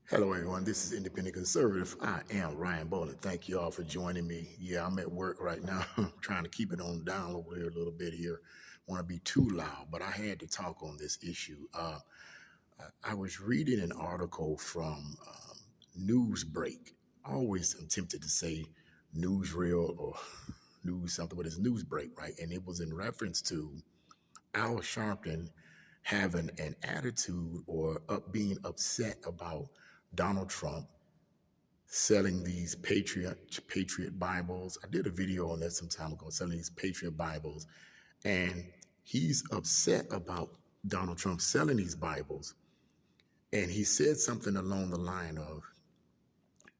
Hello, everyone. This is Independent Conservative. I am Ryan Bowling. Thank you all for joining me. Yeah, I'm at work right now, trying to keep it on down over here a little bit here. Want to be too loud, but I had to talk on this issue. I was reading an article from Newsbreak. I always am tempted to say newsreel or news something, but it's Newsbreak, right? And it was in reference to Al Sharpton having an attitude or being upset about Donald Trump selling these Patriot Bibles. I did a video on that some time ago, selling these Patriot Bibles, and he's upset about Donald Trump selling these Bibles. And he said something along the line of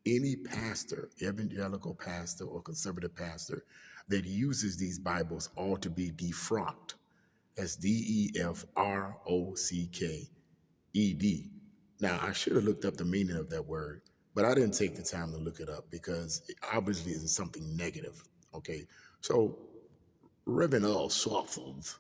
any pastor, evangelical pastor or conservative pastor that uses these Bibles ought to be defrocked. That's DEFROCKED. Now, I should have looked up the meaning of that word, but I didn't take the time to look it up because it obviously is something negative. Okay, so Reverend Al Sharpton's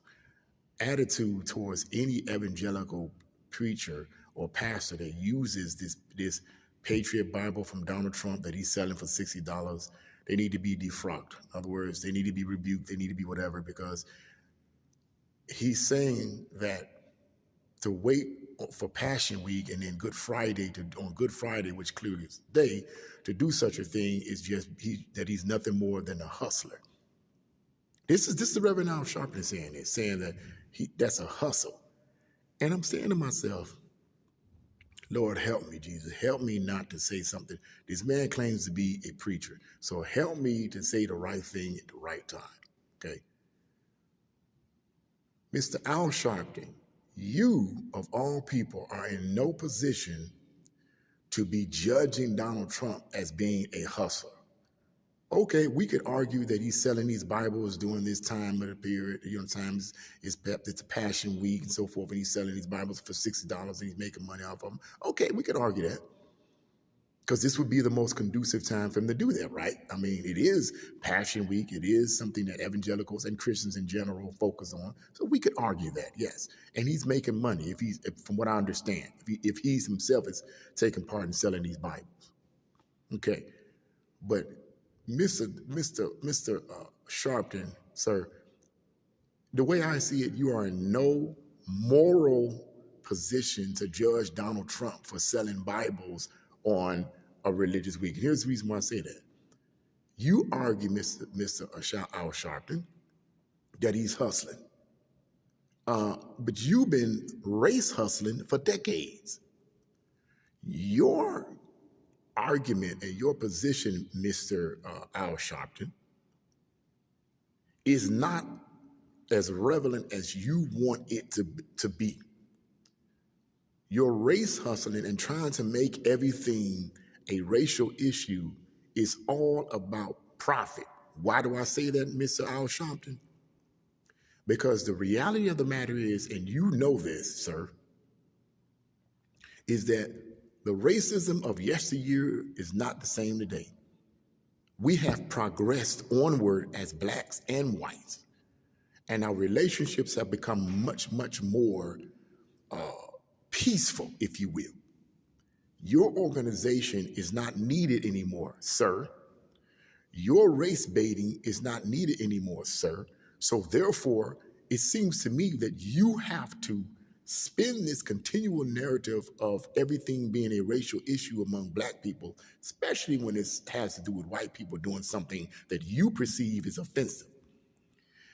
attitude towards any evangelical preacher or pastor that uses this Patriot Bible from Donald Trump that he's selling for $60, they need to be defrocked. In other words, they need to be rebuked. They need to be whatever, because he's saying that to wait for Passion Week and then Good Friday on Good Friday, which clearly is today, to do such a thing is just that he's nothing more than a hustler. This is the Reverend Al Sharpton saying this, saying that that's a hustle. And I'm saying to myself, Lord, help me, Jesus. Help me not to say something. This man claims to be a preacher, so help me to say the right thing at the right time. Okay. Mr. Al Sharpton, you, of all people, are in no position to be judging Donald Trump as being a hustler. Okay, we could argue that he's selling these Bibles during this time of the period. Times it's a Passion Week and so forth, and he's selling these Bibles for $60 and he's making money off of them. Okay, we could argue that, because this would be the most conducive time for him to do that, right? I mean, it is Passion Week. It is something that evangelicals and Christians in general focus on. So we could argue that, yes. And he's making money, from what I understand, if he's himself is taking part in selling these Bibles. Okay, but Mr. Sharpton, sir, the way I see it, you are in no moral position to judge Donald Trump for selling Bibles on a religious week. And here's the reason why I say that. You argue, Mr. Al Sharpton, that he's hustling. But you've been race hustling for decades. Your argument and your position, Mr. Al Sharpton, is not as relevant as you want it to be. Your race hustling and trying to make everything a racial issue is all about profit. Why do I say that, Mr. Al Sharpton? Because the reality of the matter is, and you know this, sir, is that the racism of yesteryear is not the same today. We have progressed onward as blacks and whites, and our relationships have become much, much more peaceful, if you will. Your organization is not needed anymore, sir. Your race baiting is not needed anymore, sir. So therefore, it seems to me that you have to spin this continual narrative of everything being a racial issue among black people, especially when it has to do with white people doing something that you perceive as offensive.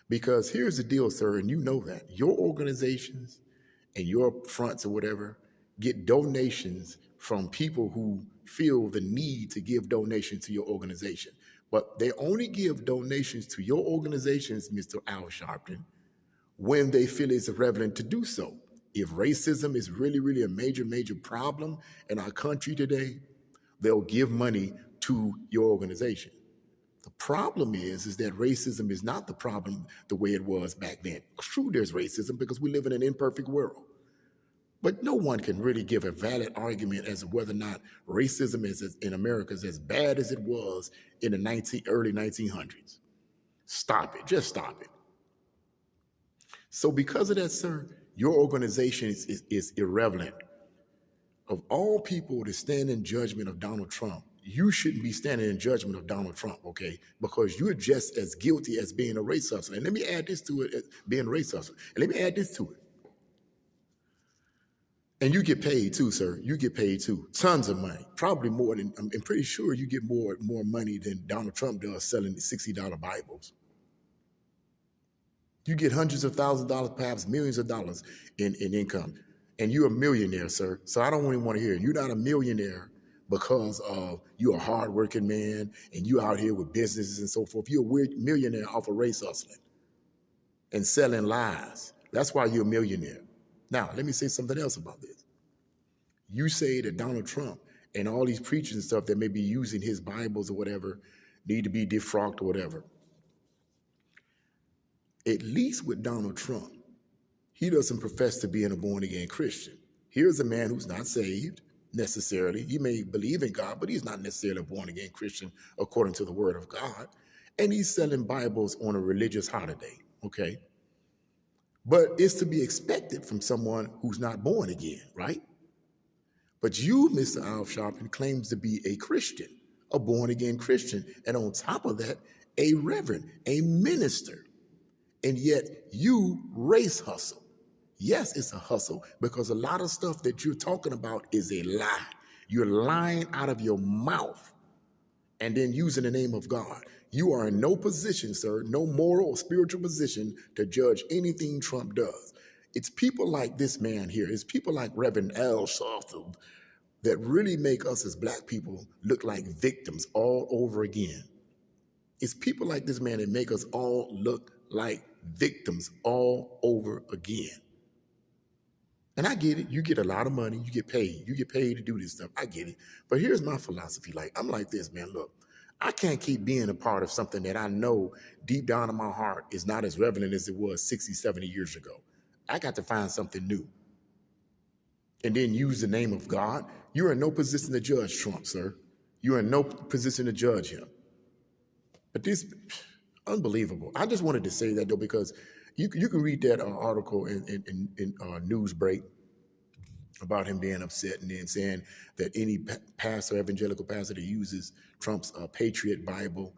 Because here's the deal, sir, and you know that. Your organizations and your fronts or whatever get donations from people who feel the need to give donations to your organization. But they only give donations to your organizations, Mr. Al Sharpton, when they feel it's relevant to do so. If racism is really, really a major, major problem in our country today, they'll give money to your organization. The problem is that racism is not the problem the way it was back then. True, there's racism because we live in an imperfect world. But no one can really give a valid argument as to whether or not racism in America is as bad as it was in the early 1900s. Stop it. Just stop it. So because of that, sir, your organization is irrelevant. of all people to stand in judgment of Donald Trump, you shouldn't be standing in judgment of Donald Trump, okay? Because you're just as guilty as being a race hustler. And let me add this to it, as being a race hustler. And let me add this to it. And you get paid too, sir. You get paid too. Tons of money. Probably more than, I'm pretty sure you get more money than Donald Trump does selling $60 Bibles. You get hundreds of thousands of dollars, perhaps millions of dollars in income. And you're a millionaire, sir. So I don't even want to hear it. You're not a millionaire because of you're a hardworking man and you out here with businesses and so forth. You're a millionaire off of race hustling and selling lies. That's why you're a millionaire. Now, let me say something else about this. You say that Donald Trump and all these preachers and stuff that may be using his Bibles or whatever need to be defrocked or whatever. At least with Donald Trump, he doesn't profess to being a born-again Christian. Here's a man who's not saved necessarily. He may believe in God, but he's not necessarily a born-again Christian according to the word of God. And he's selling Bibles on a religious holiday, okay? But it's to be expected from someone who's not born again, right? But you, Mr. Al Sharpton, claims to be a Christian, a born-again Christian, and on top of that, a reverend, a minister. And yet you race hustle. Yes, it's a hustle because a lot of stuff that you're talking about is a lie. You're lying out of your mouth and then using the name of God. You are in no position, sir, no moral or spiritual position to judge anything Trump does. It's people like this man here. It's people like Reverend Al Sharpton that really make us as black people look like victims all over again. It's people like this man that make us all look like victims all over again. And I get it. You get a lot of money. You get paid. You get paid to do this stuff. I get it. But here's my philosophy. I'm like this, man. Look, I can't keep being a part of something that I know deep down in my heart is not as relevant as it was 60, 70 years ago. I got to find something new. And then use the name of God. You're in no position to judge Trump, sir. You're in no position to judge him. But this, unbelievable. I just wanted to say that, though, because you can read that article in Newsbreak about him being upset and then saying that any pastor, evangelical pastor that uses Trump's Patriot Bible,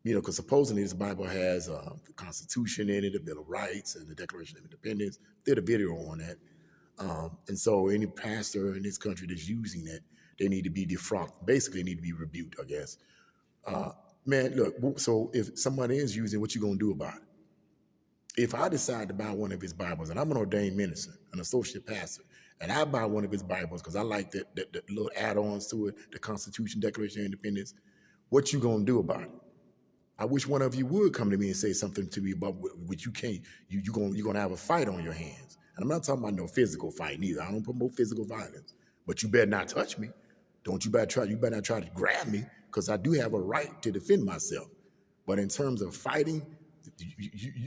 because supposedly this Bible has the Constitution in it, the Bill of Rights, and the Declaration of Independence. Did a video on that. And so any pastor in this country that's using it, they need to be defrocked. Basically, need to be rebuked, I guess. Man, look, so if somebody is using, what you going to do about it? If I decide to buy one of his Bibles, and I'm an ordained minister, an associate pastor, and I buy one of his Bibles because I like the little add-ons to it, the Constitution, Declaration of Independence, what you going to do about it? I wish one of you would come to me and say something to me about what you can't. You're going to have a fight on your hands. And I'm not talking about no physical fight neither. I don't promote physical violence. But you better not touch me. You better not try to grab me, because I do have a right to defend myself. But in terms of fighting,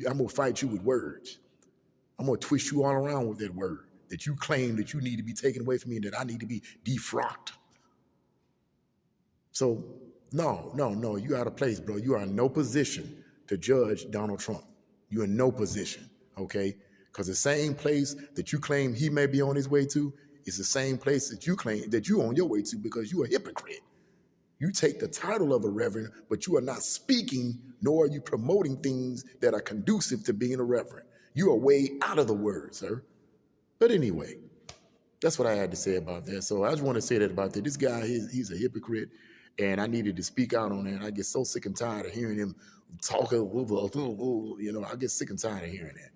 I'm going to fight you with words. I'm going to twist you all around with that word that you claim that you need to be taken away from me and that I need to be defrocked. So, no, you out of place, bro. You are in no position to judge Donald Trump. You're in no position, okay? Because the same place that you claim he may be on his way to is the same place that you claim that you're on your way to, because you're a hypocrite. You take the title of a reverend, but you are not speaking, nor are you promoting things that are conducive to being a reverend. You are way out of the word, sir. But anyway, that's what I had to say about that. So I just want to say that about that. This guy, he's a hypocrite, and I needed to speak out on that. I get so sick and tired of hearing him talking, I get sick and tired of hearing that.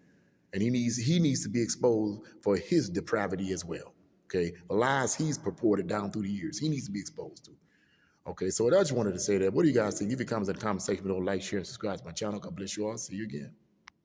And he needs to be exposed for his depravity as well, okay? The lies he's purported down through the years, he needs to be exposed to. Okay, so I just wanted to say that. What do you guys think? Leave your comments in the comment section below. Like, share, and subscribe to my channel. God bless you all. See you again.